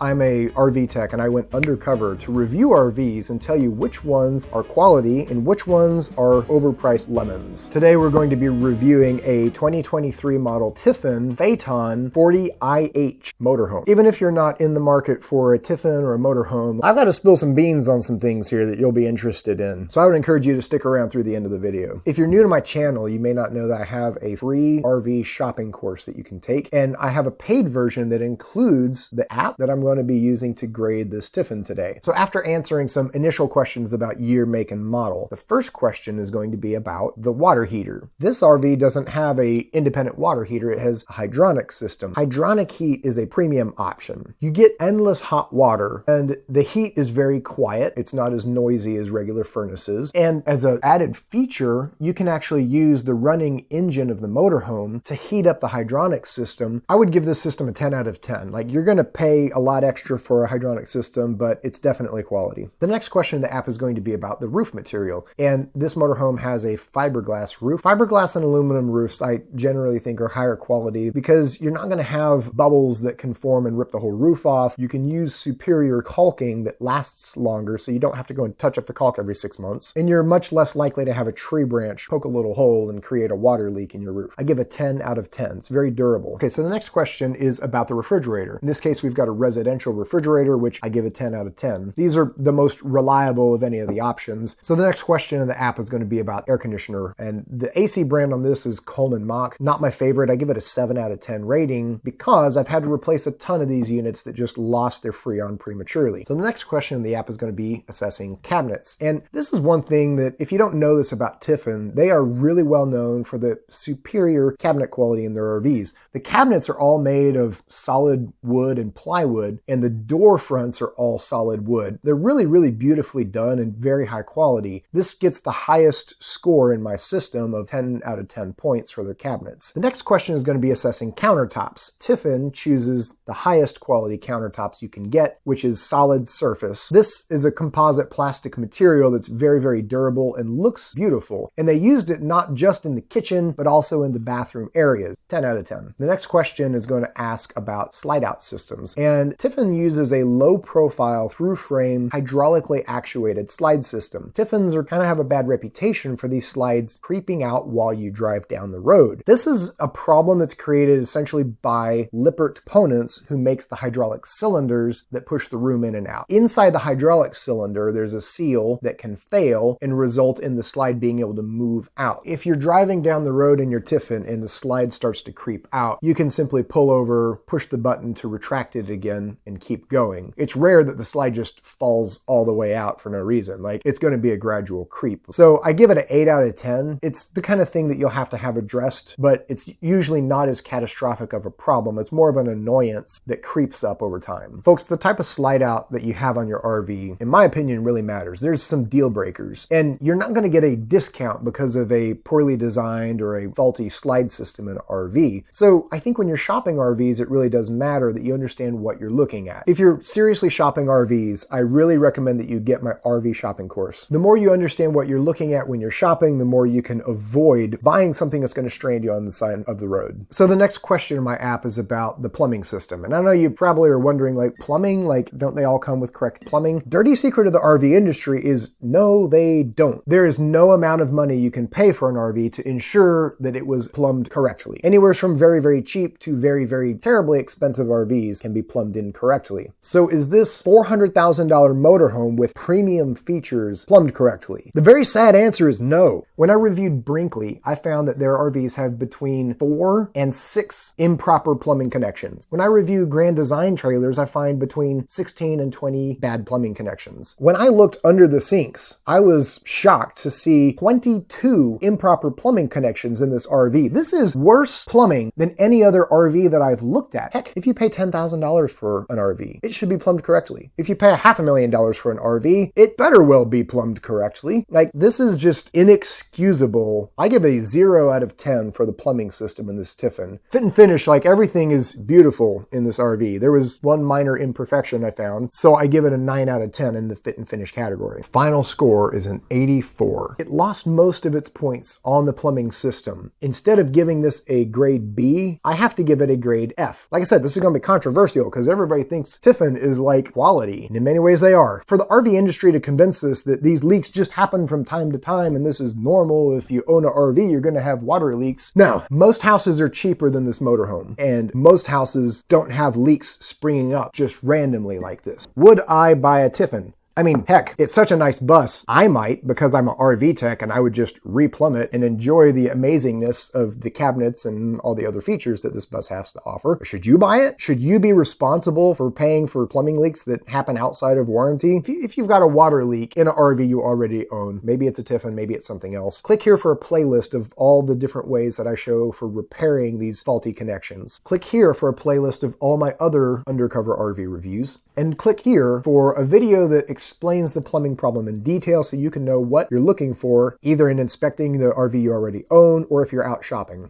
I'm a RV tech and I went undercover to review RVs and tell you which ones are quality and which ones are overpriced lemons. Today we're going to be reviewing a 2023 model Tiffin Phaeton 40IH motorhome. Even if you're not in the market for a Tiffin or a motorhome, I've got to spill some beans on some things here that you'll be interested in. So I would encourage you to stick around through the end of the video. If you're new to my channel, you may not know that I have a free RV shopping course that you can take, and I have a paid version that includes the app that I'm going to be using to grade this Tiffin today. So after answering some initial questions about year, make, and model, the first question is going to be about the water heater. This RV doesn't have a independent water heater, it has a hydronic system. Hydronic heat is a premium option. You get endless hot water, and the heat is very quiet. It's not as noisy as regular furnaces. And as an added feature, you can actually use the running engine of the motorhome to heat up the hydronic system. I would give this system a 10 out of 10. Like, you're going to pay a lot extra for a hydronic system, but it's definitely quality. The next question in the app is going to be about the roof material. And this motorhome has a fiberglass roof. Fiberglass and aluminum roofs I generally think are higher quality because you're not going to have bubbles that can form and rip the whole roof off. You can use superior caulking that lasts longer, so you don't have to go and touch up the caulk every 6 months. And you're much less likely to have a tree branch poke a little hole and create a water leak in your roof. I give a 10 out of 10. It's very durable. Okay, so the next question is about the refrigerator. In this case, we've got a residential refrigerator, which I give a 10 out of 10. These are the most reliable of any of the options. So the next question in the app is going to be about air conditioner. And the AC brand on this is Coleman Mach. Not my favorite. I give it a 7 out of 10 rating because I've had to replace a ton of these units that just lost their Freon prematurely. So the next question in the app is going to be assessing cabinets. And this is one thing that, if you don't know this about Tiffin, they are really well known for the superior cabinet quality in their RVs. The cabinets are all made of solid wood and plywood, and the door fronts are all solid wood. They're really, really beautifully done and very high quality. This gets the highest score in my system of 10 out of 10 points for their cabinets. The next question is going to be assessing countertops. Tiffin chooses the highest quality countertops you can get, which is solid surface. This is a composite plastic material that's very, very durable and looks beautiful. And they used it not just in the kitchen, but also in the bathroom areas. 10 out of 10. The next question is going to ask about slide out systems. And Tiffin uses a low profile through frame hydraulically actuated slide system. Tiffins kind of have a bad reputation for these slides creeping out while you drive down the road. This is a problem that's created essentially by Lippert components, who makes the hydraulic cylinders that push the room in and out. Inside the hydraulic cylinder, there's a seal that can fail and result in the slide being able to move out. If you're driving down the road in your Tiffin and the slide starts to creep out, you can simply pull over, push the button to retract it again, and keep going. It's rare that the slide just falls all the way out for no reason. Like, it's going to be a gradual creep. So I give it an 8 out of 10. It's the kind of thing that you'll have to have addressed, but it's usually not as catastrophic of a problem. It's more of an annoyance that creeps up over time. Folks, the type of slide out that you have on your RV, in my opinion, really matters. There's some deal breakers, and you're not going to get a discount because of a poorly designed or a faulty slide system in an RV. So I think when you're shopping RVs, it really does matter that you understand what you're looking at. If you're seriously shopping RVs, I really recommend that you get my RV shopping course. The more you understand what you're looking at when you're shopping, the more you can avoid buying something that's going to strand you on the side of the road. So the next question in my app is about the plumbing system. And I know you probably are wondering, like, plumbing, like, don't they all come with correct plumbing? Dirty secret of the RV industry is no, they don't. There is no amount of money you can pay for an RV to ensure that it was plumbed correctly. Anywhere from very, very cheap to very, very terribly expensive RVs can be plumbed incorrectly. So is this $400,000 motorhome with premium features plumbed correctly? The very sad answer is no. When I reviewed Brinkley, I found that their RVs have between 4 and 6 improper plumbing connections. When I review Grand Design trailers, I find between 16 and 20 bad plumbing connections. When I looked under the sinks, I was shocked to see 22 improper plumbing connections in this RV. This is worse plumbing than any other RV that I've looked at. Heck, if you pay $10,000 for an RV, it should be plumbed correctly. If you pay $500,000 for an RV, it better well be plumbed correctly. Like, this is just inexcusable. I give a 0 out of 10 for the plumbing system in this Tiffin. Fit and finish, like, everything is beautiful in this RV. There was one minor imperfection I found, so I give it a 9 out of 10 in the fit and finish category. Final score is an 84. It lost most of its points on the plumbing system. Instead of giving this a grade B, I have to give it a grade F. Like I said, this is going to be controversial because everybody everybody thinks Tiffin is like quality, and in many ways they are. For the RV industry to convince us that these leaks just happen from time to time and this is normal, if you own an RV, you're going to have water leaks. No, most houses are cheaper than this motorhome, and most houses don't have leaks springing up just randomly like this. Would I buy a Tiffin? I mean, heck, it's such a nice bus. I might, because I'm an RV tech, and I would just replumb it and enjoy the amazingness of the cabinets and all the other features that this bus has to offer. Should you buy it? Should you be responsible for paying for plumbing leaks that happen outside of warranty? If you've got a water leak in an RV you already own, maybe it's a Tiffin, maybe it's something else, click here for a playlist of all the different ways that I show for repairing these faulty connections. Click here for a playlist of all my other Undercover RV reviews. And click here for a video that explains the plumbing problem in detail so you can know what you're looking for, either in inspecting the RV you already own or if you're out shopping.